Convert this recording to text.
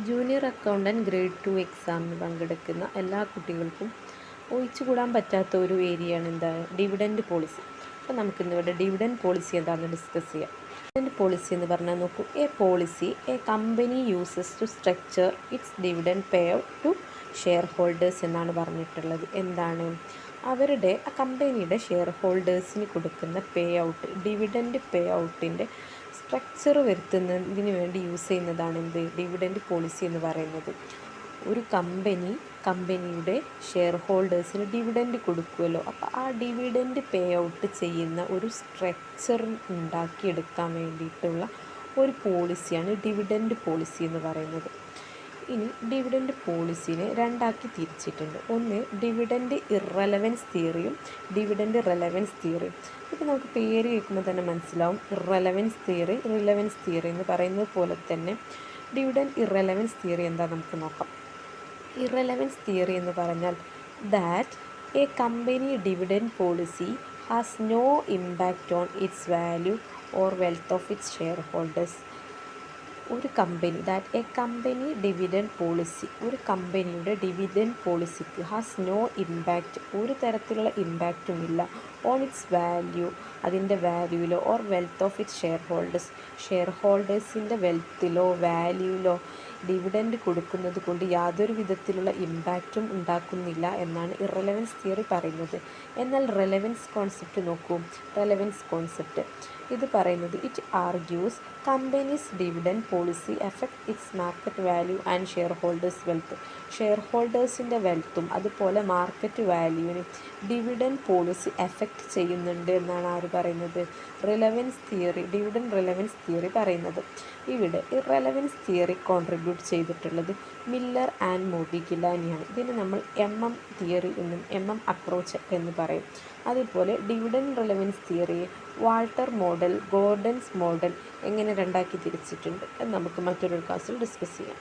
Junior accountant grade 2 എക്സാമിന് പങ്കെടുക്കുന്ന എല്ലാ കുട്ടികൾക്കും ഒഴിച്ചുകൂടാൻ പറ്റാത്ത ഒരു ഏരിയയാണ് ഡിവിഡൻഡ് പോളിസി. അപ്പോൾ നമുക്കിന്നിവിടെ ഡിവിഡൻഡ് പോളിസി എന്താണെന്ന് ഡിസ്കസ് ചെയ്യാം. ഡിവിഡൻഡ് പോളിസി എന്ന് പറഞ്ഞാൽ നോക്കൂ, a policy a company uses to structure its dividend payout to shareholders എന്നാണ് പറഞ്ഞിട്ടുള്ളത്. എന്താണ് അവരുടെ ആ കമ്പനിയുടെ ഷെയർ ഹോൾഡേഴ്സിന് കൊടുക്കുന്ന പേ ഔട്ട്, ഡിവിഡൻഡ് പേ ഔട്ടിൻ്റെ സ്ട്രക്ചർ വരുത്തുന്നതിന് വേണ്ടി യൂസ് ചെയ്യുന്നതാണ് ഡിവിഡൻഡ് പോളിസി എന്ന് പറയുന്നത്. ഒരു കമ്പനിയുടെ ഷെയർ ഹോൾഡേഴ്സിന് ഡിവിഡൻഡ് കൊടുക്കുമല്ലോ, അപ്പോൾ ആ ഡിവിഡൻഡ് പേ ഔട്ട് ചെയ്യുന്ന ഒരു സ്ട്രക്ചർ ഉണ്ടാക്കിയെടുക്കാൻ വേണ്ടിയിട്ടുള്ള ഒരു പോളിസിയാണ് ഡിവിഡൻഡ് പോളിസി എന്ന് പറയുന്നത്. ഇനി ഡിവിഡൻഡ് പോളിസിനെ രണ്ടാക്കി തിരിച്ചിട്ടുണ്ട്. ഒന്ന് ഡിവിഡൻഡ് ഇറലവൻസ് തിയറിയും ഡിവിഡൻഡ് റെലവൻസ് തിയറിയും. ഇപ്പോൾ നമുക്ക് പേര് കേൾക്കുമ്പോൾ തന്നെ മനസ്സിലാവും, ഇറലവൻസ് തിയറി, റിലവൻസ് തിയറി എന്ന് പറയുന്നത് പോലെ തന്നെ ഡിവിഡൻഡ് ഇറലവൻസ് തിയറി എന്താ നമുക്ക് നോക്കാം. ഇറലവൻസ് തിയറി എന്ന് പറഞ്ഞാൽ that a company dividend policy has no impact on its value or wealth of its shareholders. ഒരു കമ്പനി ഡിവിഡൻഡ് പോളിസി, ഒരു കമ്പനിയുടെ ഡിവിഡൻഡ് പോളിസിക്ക് ഹാസ് നോ ഇമ്പാക്റ്റ്, ഒരു തരത്തിലുള്ള ഇമ്പാക്റ്റും ഇല്ല, ഓൺ ഇറ്റ്സ് വാല്യൂ, അതിൻ്റെ വാല്യൂവിലോ, or wealth of its share ഹോൾഡേഴ്സിൻ്റെ വെൽത്തിലോ വാല്യൂവിലോ ഡിവിഡൻഡ് കൊടുക്കുന്നത് കൊണ്ട് യാതൊരു വിധത്തിലുള്ള ഇമ്പാക്റ്റും ഉണ്ടാക്കുന്നില്ല എന്നാണ് ഇറലവൻസ് തിയറി പറയുന്നത്. എന്നാൽ റെലവൻസ് കോൺസെപ്റ്റ് നോക്കൂ. റെലവൻസ് കോൺസെപ്റ്റ് ഇത് പറയുന്നത് it argues companies dividend policy effect its market value and shareholders wealth. Share ഹോൾഡേഴ്സിൻ്റെ വെൽത്തും അതുപോലെ മാർക്കറ്റ് വാല്യൂവിനും ഡിവിഡൻഡ് പോളിസി എഫക്റ്റ് ചെയ്യുന്നുണ്ട് എന്നാണ് ആര് പറയുന്നത്? Relevance theory, dividend relevance theory പറയുന്നത്. ഇവിടെ ഈ റെലവൻസ് തിയറി കോൺട്രിബ്യൂട്ട് ചെയ്തിട്ടുള്ളത് മില്ലർ ആൻഡ് മോഡിഗിലാനിയാണ്. ഇതിന് നമ്മൾ തിയറി എന്നും അപ്രോച്ച് എന്ന് പറയും. അതുപോലെ ഡിവിഡൻഡ് റിലവൻസ് തിയറിയെ വാൾട്ടർ മോഡൽ, ഗോർഡൻസ് മോഡൽ എങ്ങനെ രണ്ടാക്കി തിരിച്ചിട്ടുണ്ട് എന്ന് നമുക്ക് മറ്റൊരു ക്ലാസ്സിൽ ഡിസ്കസ് ചെയ്യാം.